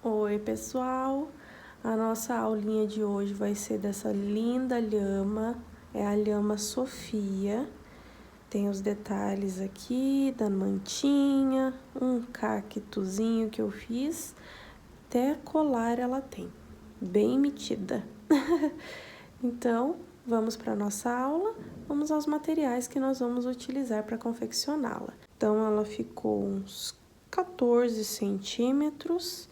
Oi, pessoal! A nossa aulinha de hoje vai ser dessa linda lhama, é a lhama Sofia. Tem os detalhes aqui da mantinha, um cactozinho que eu fiz, até colar ela tem, bem metida. Então, vamos para nossa aula, vamos aos materiais que nós vamos utilizar para confeccioná-la. Então, ela ficou uns 14 centímetros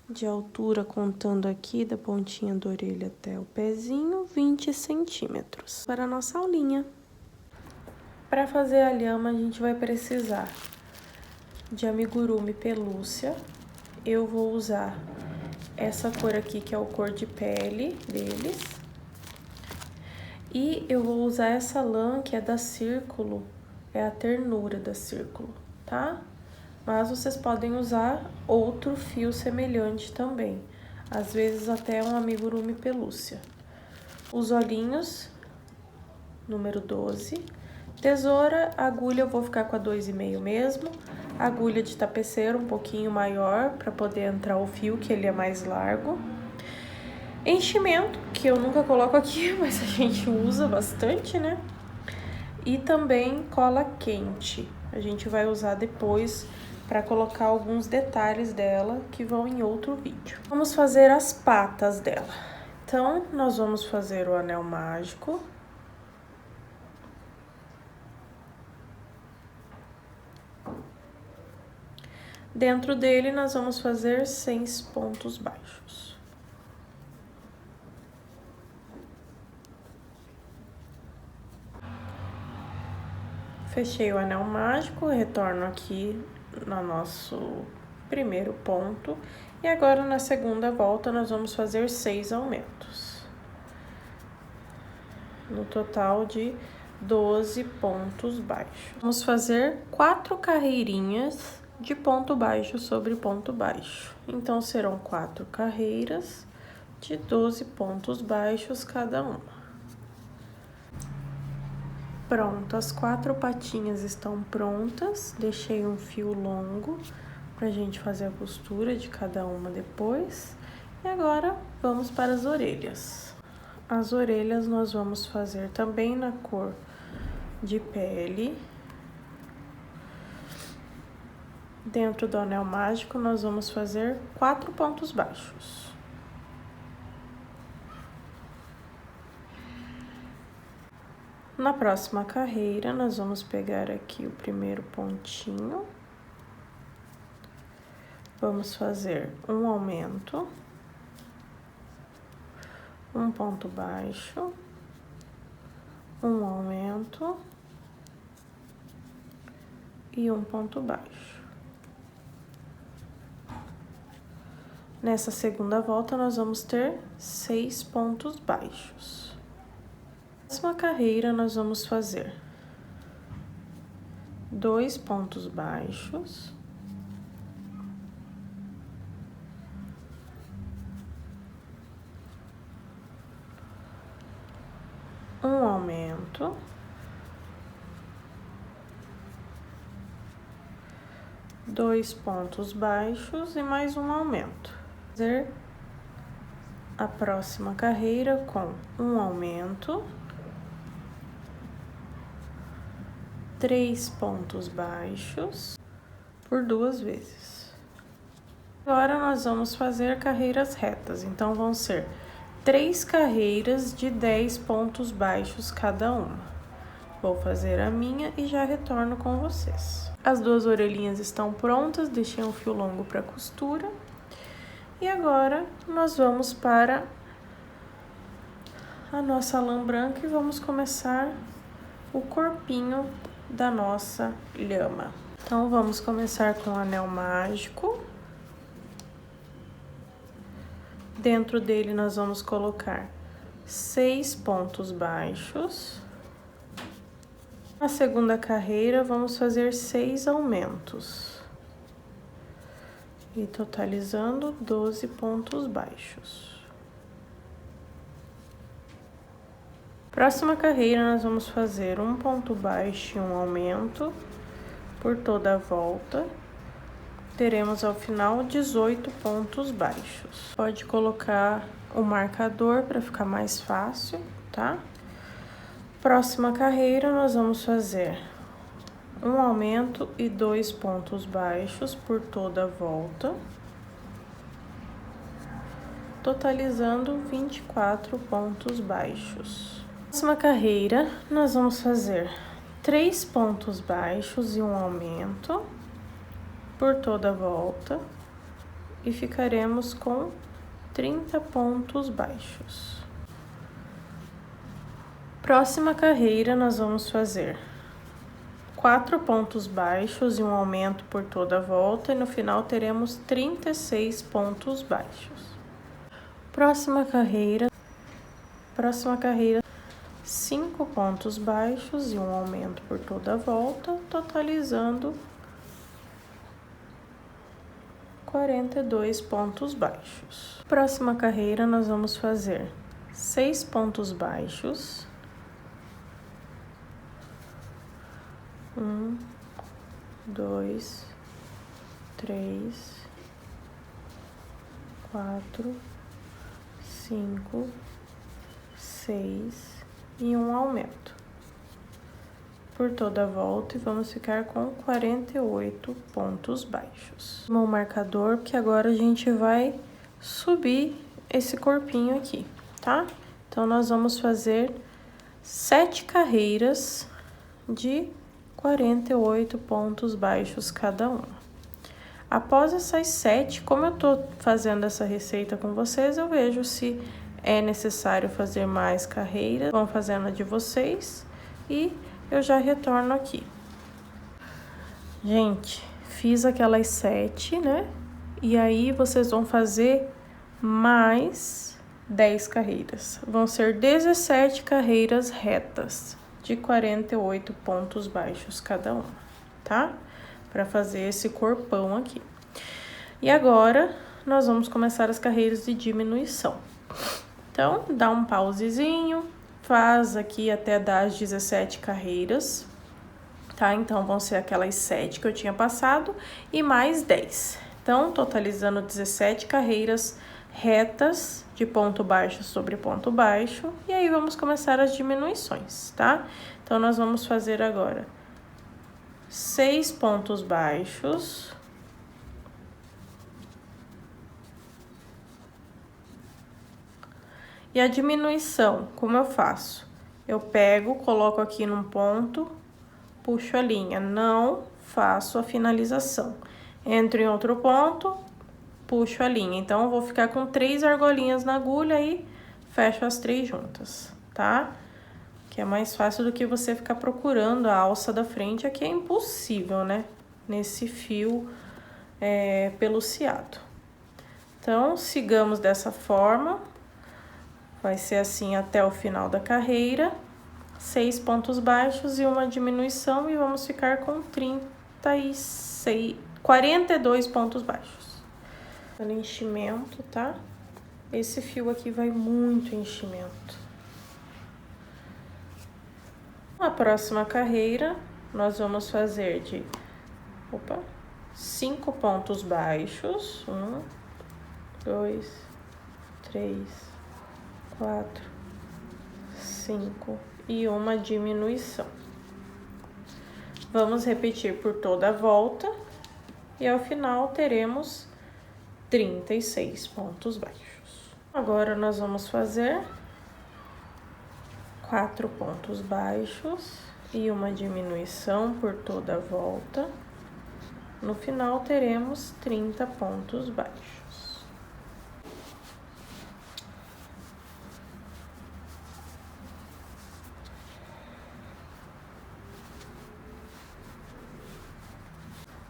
de altura, contando aqui da pontinha da orelha até o pezinho, 20 centímetros. Para a nossa aulinha. Para fazer a lhama, a gente vai precisar de amigurumi pelúcia. Eu vou usar essa cor aqui, que é a cor de pele deles. E eu vou usar essa lã, que é da Círculo, é a ternura da Círculo, tá? Mas vocês podem usar outro fio semelhante também. Às vezes até um amigurumi pelúcia. Os olhinhos, número 12. Tesoura, agulha eu vou ficar com a 2,5 mesmo. Agulha de tapeceiro um pouquinho maior para poder entrar o fio, que ele é mais largo. Enchimento, que eu nunca coloco aqui, mas a gente usa bastante, né? E também cola quente. A gente vai usar depois para colocar alguns detalhes dela que vão em outro vídeo. Vamos fazer as patas dela. Então, nós vamos fazer o anel mágico. Dentro dele, nós vamos fazer 6 pontos baixos. Fechei o anel mágico, retorno aqui no nosso primeiro ponto. E agora, na segunda volta, nós vamos fazer 6 aumentos. No total de 12 pontos baixos. Vamos fazer 4 carreirinhas de ponto baixo sobre ponto baixo. Então, serão 4 carreiras de 12 pontos baixos cada uma. Pronto, as 4 patinhas estão prontas. Deixei um fio longo pra gente fazer a costura de cada uma depois. E agora, vamos para as orelhas. As orelhas nós vamos fazer também na cor de pele. Dentro do anel mágico, nós vamos fazer 4 pontos baixos. Na próxima carreira, nós vamos pegar aqui o primeiro pontinho. Vamos fazer um aumento, um ponto baixo, um aumento e um ponto baixo. Nessa segunda volta, nós vamos ter 6 pontos baixos. Na próxima carreira, nós vamos fazer 2 pontos baixos, um aumento, dois pontos baixos e mais um aumento. Fazer a próxima carreira com um aumento, 3 pontos baixos por 2 vezes. Agora, nós vamos fazer carreiras retas, então vão ser 3 carreiras de 10 pontos baixos cada uma. Vou fazer a minha e já retorno com vocês. As 2 orelhinhas estão prontas, deixei um fio longo para costura. E agora, nós vamos para a nossa lã branca e vamos começar o corpinho da nossa lhama. Então, vamos começar com o anel mágico. Dentro dele, nós vamos colocar 6 pontos baixos. Na segunda carreira, vamos fazer 6 aumentos. E totalizando 12 pontos baixos. Próxima carreira, nós vamos fazer um ponto baixo e um aumento por toda a volta. teremos ao final 18 pontos baixos. Pode colocar o marcador para ficar mais fácil, tá? Próxima carreira, nós vamos fazer um aumento e 2 pontos baixos por toda a volta, totalizando 24 pontos baixos. Próxima carreira, nós vamos fazer 3 pontos baixos e um aumento por toda a volta e ficaremos com 30 pontos baixos. Próxima carreira, nós vamos fazer 4 pontos baixos e um aumento por toda a volta e no final teremos 36 pontos baixos. Próxima carreira, 5 pontos baixos e um aumento por toda a volta, totalizando 42 pontos baixos. Próxima carreira, nós vamos fazer 6 pontos baixos. 1, 2, 3, 4, 5, 6 e um aumento por toda a volta e vamos ficar com 48 pontos baixos. O marcador, que agora a gente vai subir esse corpinho aqui, tá? Então, nós vamos fazer 7 carreiras de 48 pontos baixos cada uma. Após essas 7, como eu tô fazendo essa receita com vocês, eu vejo se é necessário fazer mais carreiras. Vão fazendo a de vocês e eu já retorno aqui. Gente, fiz aquelas 7, né? E aí, vocês vão fazer mais 10 carreiras. Vão ser 17 carreiras retas de 48 pontos baixos cada uma, tá? Para fazer esse corpão aqui. E agora, nós vamos começar as carreiras de diminuição. Então, dá um pausezinho, faz aqui até dar as 17 carreiras, tá? Então, vão ser aquelas 7 que eu tinha passado e mais 10. Então, totalizando 17 carreiras retas de ponto baixo sobre ponto baixo. E aí, vamos começar as diminuições, tá? Então, nós vamos fazer agora 6 pontos baixos. E a diminuição, como eu faço? Eu pego, coloco aqui num ponto, puxo a linha, não faço a finalização. Entro em outro ponto, puxo a linha. Então, eu vou ficar com 3 argolinhas na agulha e fecho as 3 juntas, tá? Que é mais fácil do que você ficar procurando a alça da frente, aqui é impossível, né? Nesse fio peluciado. Então, sigamos dessa forma. Vai ser assim até o final da carreira, 6 pontos baixos e uma diminuição e vamos ficar com 42 pontos baixos. No enchimento, tá? Esse fio aqui vai muito enchimento. Na próxima carreira, nós vamos fazer de 5 pontos baixos. 1, 2, 3, 4, 5 e uma diminuição. Vamos repetir por toda a volta e ao final teremos 36 pontos baixos. Agora nós vamos fazer 4 pontos baixos e uma diminuição por toda a volta. No final teremos 30 pontos baixos.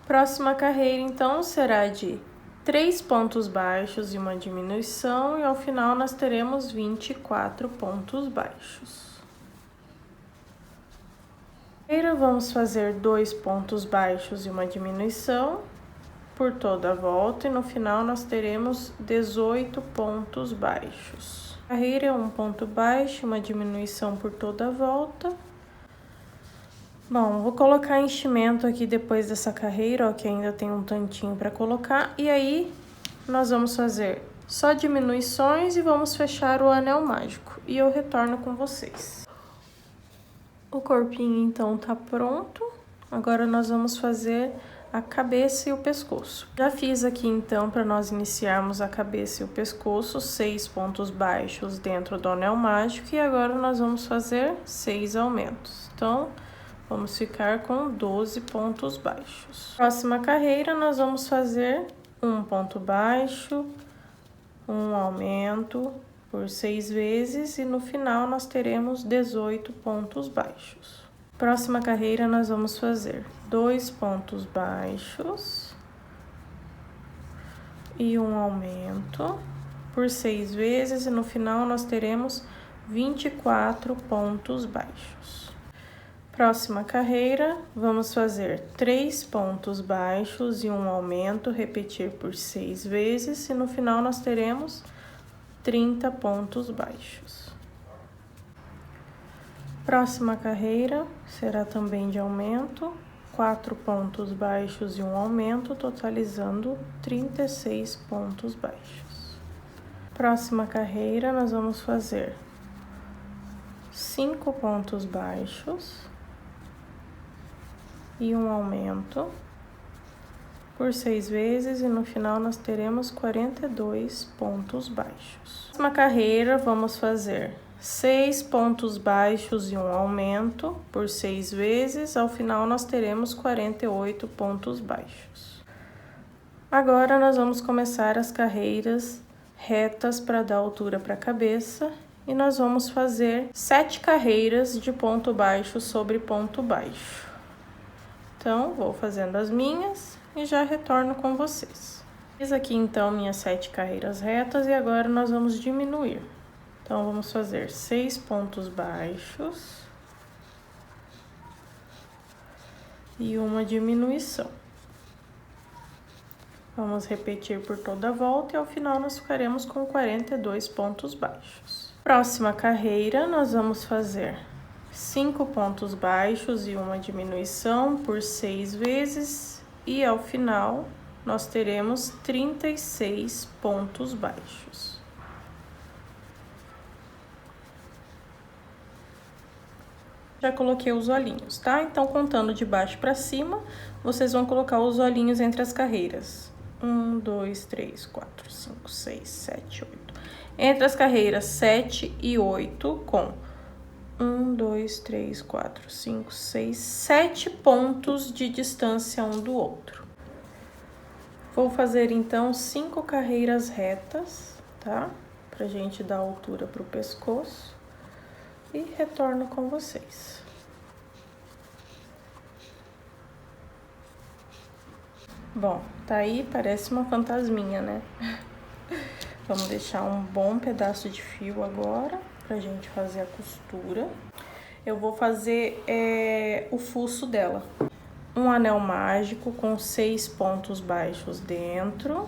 Próxima carreira, então, será de 3 pontos baixos e uma diminuição, e ao final nós teremos 24 pontos baixos. Primeiro, vamos fazer 2 pontos baixos e uma diminuição por toda a volta, e no final nós teremos 18 pontos baixos. A carreira é 1 ponto baixo, uma diminuição por toda a volta. Bom, vou colocar enchimento aqui depois dessa carreira, ó, que ainda tem um tantinho para colocar. E aí, nós vamos fazer só diminuições e vamos fechar o anel mágico. E eu retorno com vocês. O corpinho, então, tá pronto. Agora, nós vamos fazer a cabeça e o pescoço. Já fiz aqui, então, para nós iniciarmos a cabeça e o pescoço, 6 pontos baixos dentro do anel mágico. E agora, nós vamos fazer 6 aumentos. Então, vamos ficar com 12 pontos baixos. Próxima carreira, nós vamos fazer um ponto baixo, um aumento por 6 vezes e no final nós teremos 18 pontos baixos. Próxima carreira, nós vamos fazer 2 pontos baixos e um aumento por 6 vezes e no final nós teremos 24 pontos baixos. Próxima carreira, vamos fazer 3 pontos baixos e um aumento, repetir por 6 vezes e no final nós teremos 30 pontos baixos. Próxima carreira será também de aumento, 4 pontos baixos e um aumento, totalizando 36 pontos baixos. Próxima carreira, nós vamos fazer 5 pontos baixos e um aumento por 6 vezes e no final nós teremos 42 pontos baixos. Próxima carreira, vamos fazer 6 pontos baixos e um aumento por 6 vezes, ao final nós teremos 48 pontos baixos. Agora nós vamos começar as carreiras retas para dar altura para a cabeça e nós vamos fazer 7 carreiras de ponto baixo sobre ponto baixo. Então, vou fazendo as minhas e já retorno com vocês. Fiz aqui então minhas 7 carreiras retas e agora nós vamos diminuir. Então, vamos fazer 6 pontos baixos e uma diminuição. Vamos repetir por toda a volta e ao final nós ficaremos com 42 pontos baixos. Próxima carreira, nós vamos fazer 5 pontos baixos e uma diminuição por 6 vezes e ao final nós teremos 36 pontos baixos. Já coloquei os olhinhos, tá? Então, contando de baixo para cima, vocês vão colocar os olhinhos entre as carreiras. 1, 2, 3, 4, 5, 6, 7, 8. Entre as carreiras 7 e 8, com 1, 2, 3, 4, 5, 6, 7 pontos de distância um do outro. Vou fazer, então, 5 carreiras retas, tá? Pra gente dar altura pro pescoço. E retorno com vocês. Bom, tá aí, parece uma fantasminha, né? Vamos deixar um bom pedaço de fio agora, pra gente fazer a costura. Eu vou fazer o fuço dela. Um anel mágico com 6 pontos baixos dentro.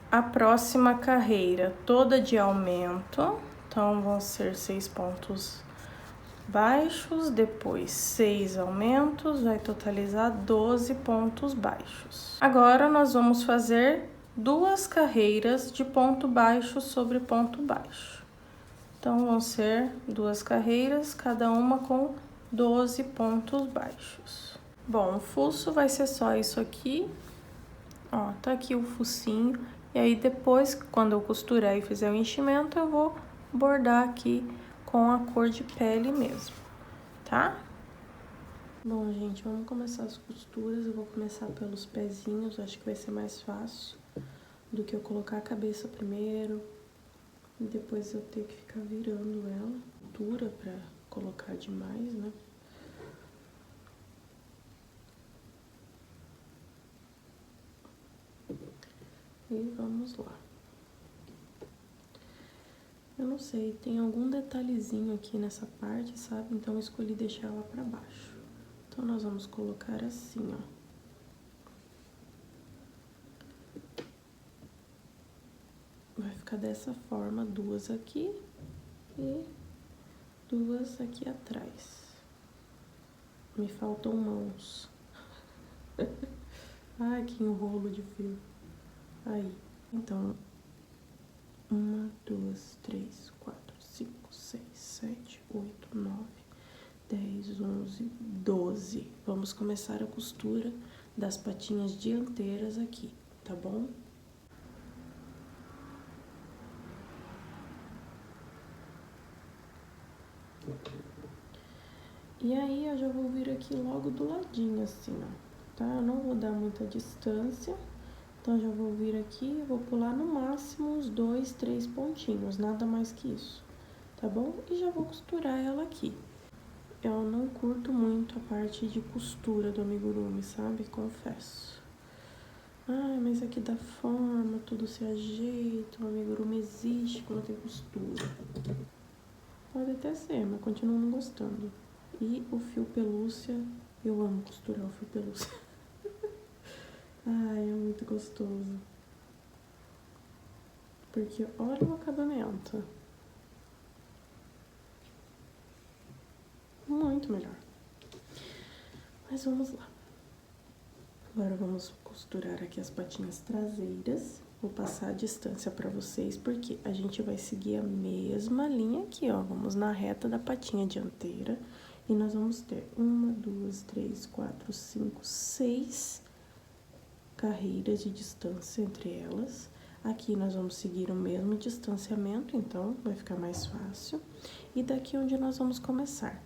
A próxima carreira toda de aumento, então vão ser 6 pontos baixos, depois 6 aumentos, vai totalizar 12 pontos baixos. Agora, nós vamos fazer 2 carreiras de ponto baixo sobre ponto baixo. Então, vão ser 2 carreiras, cada uma com 12 pontos baixos. Bom, o fuço vai ser só isso aqui, ó, tá aqui o focinho. E aí, depois, quando eu costurar e fizer o enchimento, eu vou bordar aqui com a cor de pele mesmo, tá? Bom, gente, vamos começar as costuras. Eu vou começar pelos pezinhos, acho que vai ser mais fácil do que eu colocar a cabeça primeiro. E depois eu ter que ficar virando ela, dura pra colocar demais, né? E vamos lá. Eu não sei, tem algum detalhezinho aqui nessa parte, sabe? Então, eu escolhi deixar ela pra baixo. Então, nós vamos colocar assim, ó. Vai ficar dessa forma, 2 aqui e duas aqui atrás. Me faltam mãos. Ai, que enrolo de fio. Aí, então, 1, 2, 3, 4, 5, 6, 7, 8, 9, 10, 11, 12. Vamos começar a costura das patinhas dianteiras aqui, tá bom? E aí, eu já vou vir aqui logo do ladinho, assim, ó, tá? Eu não vou dar muita distância, então já vou vir aqui, vou pular no máximo uns 2, 3 pontinhos, nada mais que isso, tá bom? E já vou costurar ela aqui. Eu não curto muito a parte de costura do amigurumi, sabe? Confesso. Ah, mas aqui dá forma, tudo se ajeita, o amigurumi existe quando tem costura. Pode até ser, mas continuo não gostando. E o fio pelúcia, eu amo costurar o fio pelúcia. Ai, é muito gostoso. Porque olha o acabamento. Muito melhor. Mas vamos lá. Agora vamos costurar aqui as patinhas traseiras. Vou passar a distância pra vocês, porque a gente vai seguir a mesma linha aqui, ó. Vamos na reta da patinha dianteira. E nós vamos ter 1, 2, 3, 4, 5, 6 carreiras de distância entre elas. Aqui nós vamos seguir o mesmo distanciamento, então vai ficar mais fácil. E daqui onde nós vamos começar?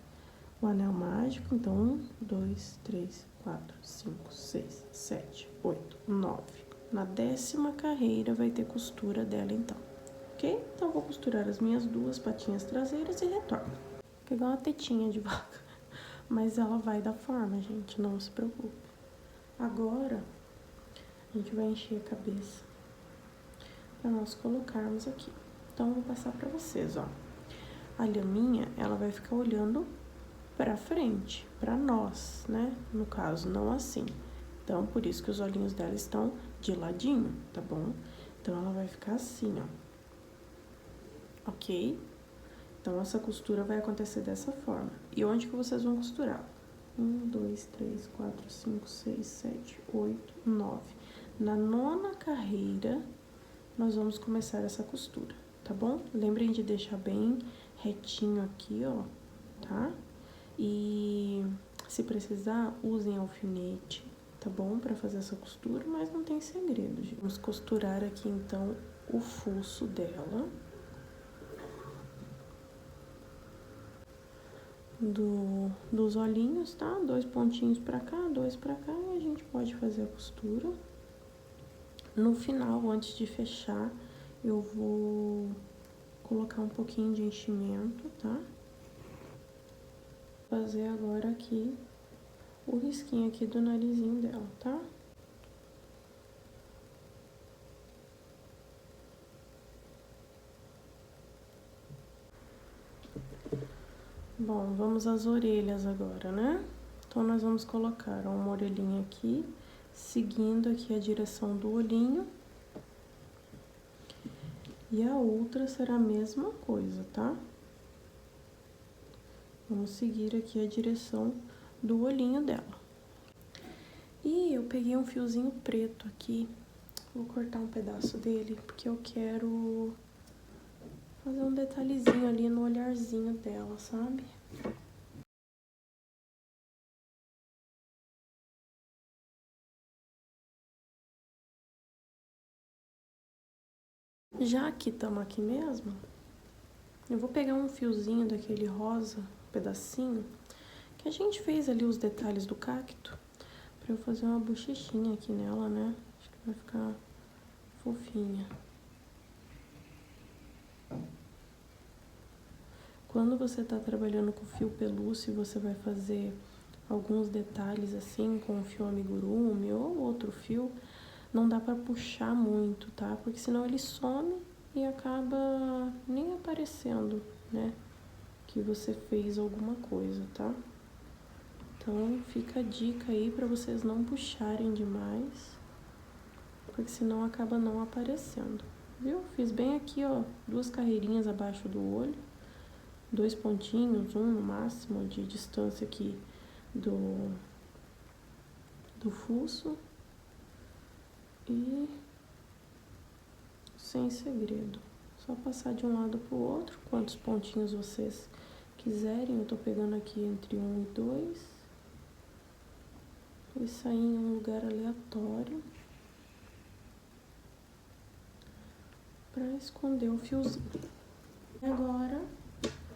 O anel mágico, então 1, 2, 3, 4, 5, 6, 7, 8, 9. Na 10ª carreira vai ter costura dela, então. Ok? Então, vou costurar as minhas duas patinhas traseiras e retorno. Vou pegar uma tetinha de vaca, mas ela vai dar forma, gente, não se preocupe. Agora, a gente vai encher a cabeça para nós colocarmos aqui. Então, eu vou passar para vocês, ó. A lhaminha, ela vai ficar olhando pra frente, pra nós, né? No caso, não assim. Então, por isso que os olhinhos dela estão de ladinho, tá bom? Então, ela vai ficar assim, ó. Ok? Então, essa costura vai acontecer dessa forma. E onde que vocês vão costurar? 1, 2, 3, 4, 5, 6, 7, 8, 9. Na 9ª carreira, nós vamos começar essa costura, tá bom? Lembrem de deixar bem retinho aqui, ó, tá? E se precisar, usem alfinete, tá bom? Pra fazer essa costura, mas não tem segredo, gente. Vamos costurar aqui, então, o fuço dela. Dos olhinhos, tá? 2 pontinhos pra cá, 2 pra cá, e a gente pode fazer a costura. No final, antes de fechar, eu vou colocar um pouquinho de enchimento, tá? Fazer agora aqui o risquinho aqui do narizinho dela, tá? Bom, vamos às orelhas agora, né? Então, nós vamos colocar uma orelhinha aqui, seguindo aqui a direção do olhinho. E a outra será a mesma coisa, tá? Vamos seguir aqui a direção do olhinho dela. E eu peguei um fiozinho preto aqui, vou cortar um pedaço dele, porque eu quero fazer um detalhezinho ali no olharzinho dela, sabe? Já que estamos aqui mesmo, eu vou pegar um fiozinho daquele rosa, um pedacinho, que a gente fez ali os detalhes do cacto, pra eu fazer uma bochechinha aqui nela, né? Acho que vai ficar fofinha. Quando você tá trabalhando com fio pelúcia e você vai fazer alguns detalhes assim com o fio amigurumi ou outro fio, não dá pra puxar muito, tá? Porque senão ele some e acaba nem aparecendo, né? Que você fez alguma coisa, tá? Então, fica a dica aí pra vocês não puxarem demais, porque senão acaba não aparecendo, viu? Fiz bem aqui, ó, 2 carreirinhas abaixo do olho, 2 pontinhos, um no máximo de distância aqui do fuço. E sem segredo, só passar de um lado pro outro, quantos pontinhos vocês quiserem. Eu tô pegando aqui entre 1 e 2 e sair em um lugar aleatório para esconder o fiozinho. Agora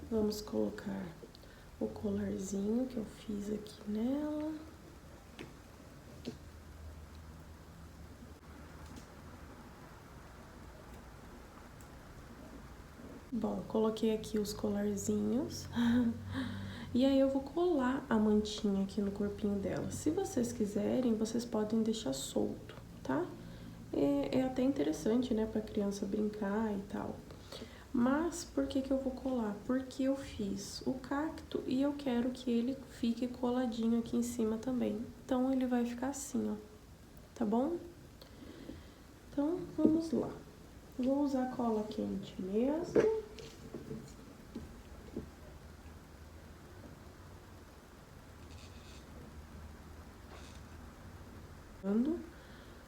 vamos colocar o colarzinho que eu fiz aqui nela. Bom, coloquei aqui os colarzinhos. E aí eu vou colar a mantinha aqui no corpinho dela. Se vocês quiserem, vocês podem deixar solto, tá? É até interessante, né, pra criança brincar e tal. Mas por que eu vou colar? Porque eu fiz o cacto e eu quero que ele fique coladinho aqui em cima também. Então ele vai ficar assim, ó, tá bom? Então vamos lá. Vou usar cola quente mesmo.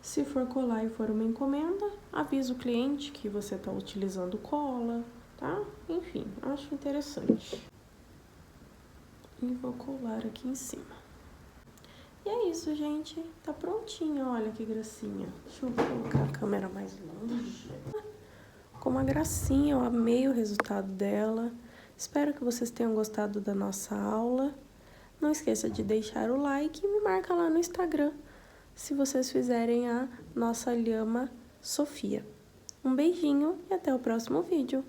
Se for colar e for uma encomenda, avisa o cliente que você está utilizando cola, tá? Enfim, acho interessante. E vou colar aqui em cima. E é isso, gente. Tá prontinho, olha que gracinha. Deixa eu colocar a câmera mais longe. Ficou uma gracinha, eu amei o resultado dela. Espero que vocês tenham gostado da nossa aula. Não esqueça de deixar o like e me marca lá no Instagram, se vocês fizerem a nossa lhama Sofia. Um beijinho e até o próximo vídeo.